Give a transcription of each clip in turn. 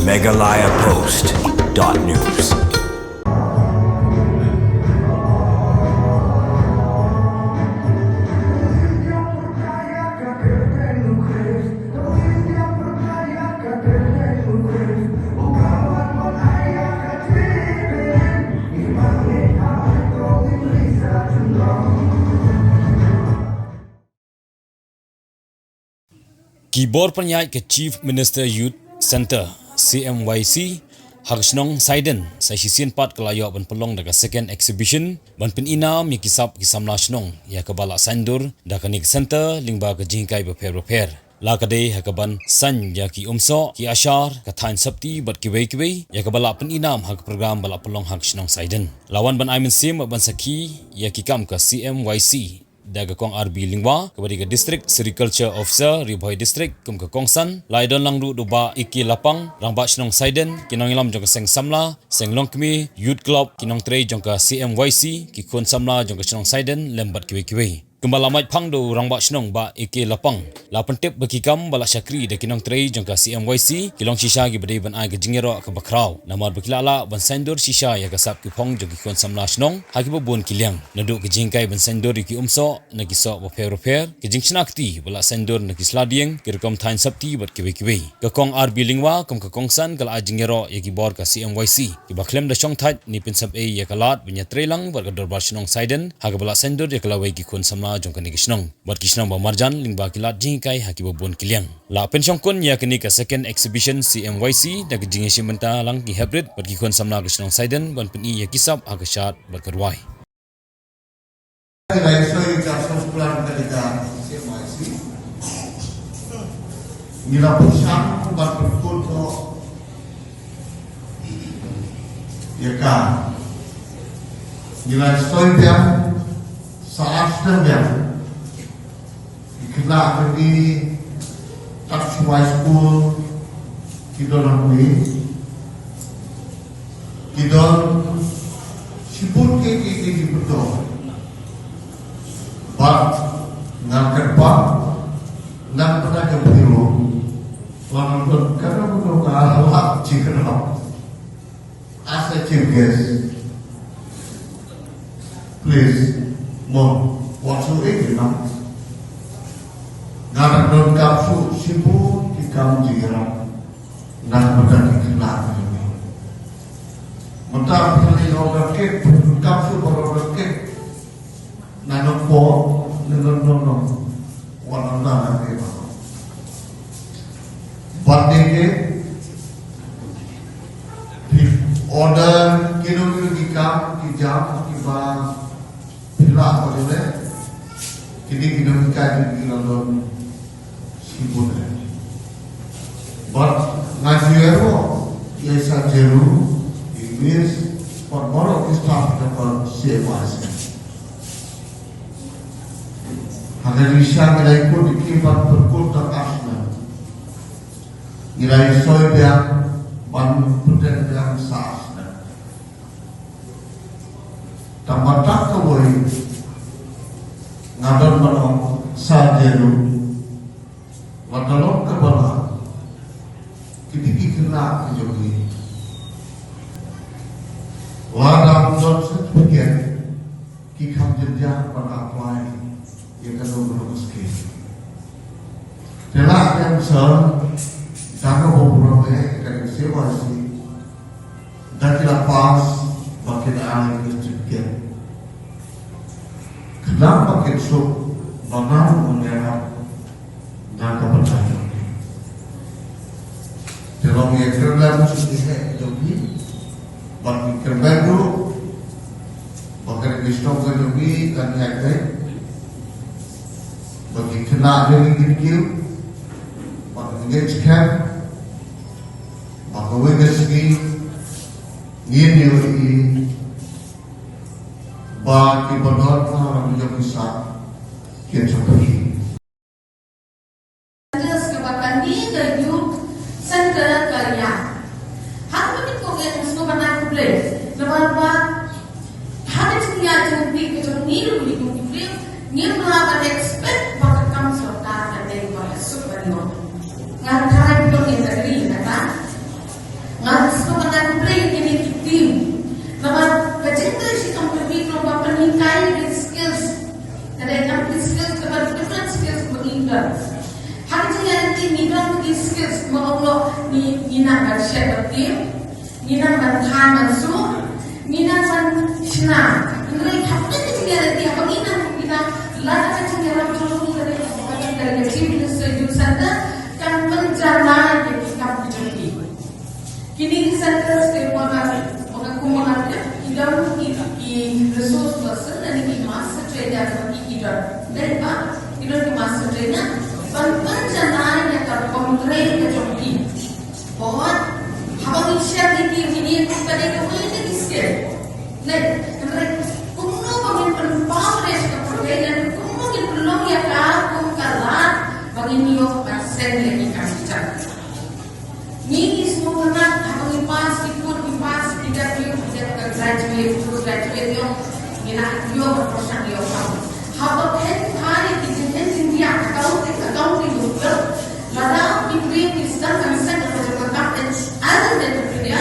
MeghalayaPost.news. Keyboard penyanyi ke Chief Minister Youth Center Cmyc Saiden saya sisin pat kelayak ban pelong daga second exhibition ban penina mi kisap Samla snong ya ke balak Saiñdur da kanik center lingba ke jingkai beper la kadai hakaban san ya ki umso ki ashar ka thain sapti bat ki wei ya ke balak peninam hak program balak pelong hak snong Saiden lawan ban aimin sim ban saki ya ki kam ke Cmyc daga kong RB Lingwa kepada ke district sericulture officer Ribhoi district kum ke Kongsan laidon langdu doba iki lapang rangba snong Saiden kinong ilam jong ke seng Samla seng longkmi youth club kinong trei jong ke Cmyc ki kon Samla jong ke snong Saiden lembat kiwe kembala mai phangdo rangba snong ba iki lapang la pentip baki kam bala syakri de kinong trei jong ke Cmyc kilong shisha gi bedai ban ai ke jingero ke bakrau namar bakilala ban Saiñdur shisha ya ke sap ki phong jong ki kon Samla snong haki bobon kiliang naduk ke jingkai ban Saiñdur ki umso nagi sok repair ke jing snakti bala Saiñdur nagi sladieng ke rekom thain sapti bat kiwe ke kong RB Lingwa kom ke Kongsan kala ajingero ya ki bor ke Cmyc ki baklem da chong that ni pinsap e ya kalat binya trelang bar ke dorbar snong Saiden ha ke bala Saiñdur ya kala wei ki kon Samla jong ke nigi snong bat ki snong ba marjan lingba kilat jingkai ha ki bobon kiliang la pensyong kun ya kini ke second exhibition Cmyc da ke jingi simenta lang ki hybrid bat ki kon Samla ke snong Saiden ban peni ya kisap ha ke shat bat kerwai Iaka Soskular ketika Cmyc nila pusang buat berfoto Iaka nila soyam saat sedang dikenal di Cmyc School kita nampi kita sibuk ke betul bat ngangkat bat nang pernah ke biru lalu berkata betul kalau cikgu asa cikgu please mau waktu ini nak ngangkat don kapsu sibuk di kamu cikgu nang pernah dikenal mentah pilih orang kek kapsu orang kek nanok po nono wala na ke ba badenge order kilo ki kam ki jam ki ba pila ko le kini ka di london sibuk but ngajero yesa jeru Enquiries for more of the staff for Cmyc Agar bisa nilai pun dikibat berkota asna nilai soy biang ban puten biang saasna tambatak kawai ngadon manong sajeru wadalong kebala kiti kena kejogi wadang don certificate kikam jenjang pada apply yang kedua meski. Telah yang besar, jangan beberapa kerana Cmyc dan tidak pas bagi anak sedikit. Kenapa kita benar mengenai dan kepercayaan? Dalam yang kerana sedikit jadi bagi kerana itu bagi Kristen jadi dan yang lain bagi kena dari dikir, bagi ngejkan, bagi wegesgi, ini bagi benar orang menjadi sah, kita pergi. Kebakan di youth center kerja. Hal ini kau yang semua benar boleh. Lepas hal itu dia jadi kita niru niru berapa expert bakal kamu serta dan dari mana super niru. Ngan cara itu yang tadi, kata Nina ban syet tim, nina ban khan ban su, nina ban shna. Ngai hapne ni dia dia pagina kita lada ka cengera tolong dari Chief Minister Youth Center kan menjalani kitab dicuti. Kini center state orang kumangan idam i resource person dan i master trader dan i idam. Dan idam i master trader penjalani yang kontre dicuti. Bahwa habang i-share ini kita ada ini di-share. Nah, kung pang-empower sa kapag-kailan, kung mag-impulong yaka, kung kalat, pag-inyo, pag-send lagi kami dyan. Ningis mo naman, habang ipas, tidak yung graduate yung ginakyo, maprosan yung kami. Habang hari, hindi dia, accounting yung lada, ibig isang kamisan na pagkakapit, other than the media,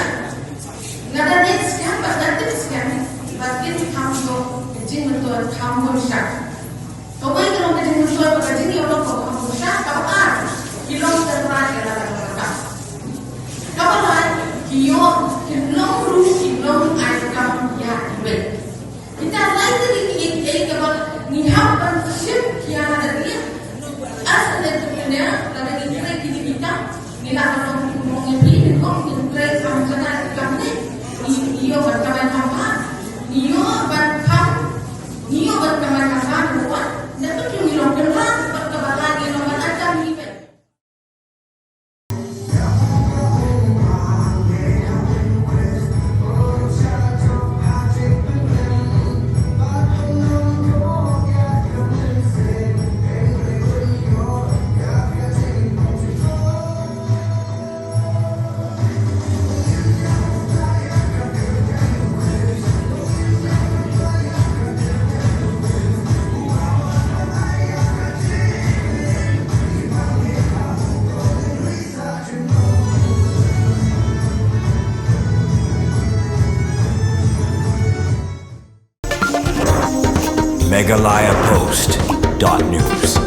ngada next scam, but that is scam, but it comes to kecing betul kamu syak. Kau baik kalau kecing betul kecing yang orang kamu syak, kau kilong terperan dalam mereka. Kau kilong ruh kilong aikam ya ibet. Kita lagi ini kalau nihap bership kiara dari asal dari dunia dari kita nila orang mengikuti mengikuti samjana kami iyo berkawan apa iyo berkawan apa buat dapat yung ilong keluar berkawan ilong ada ibet. MeghalayaPost.news.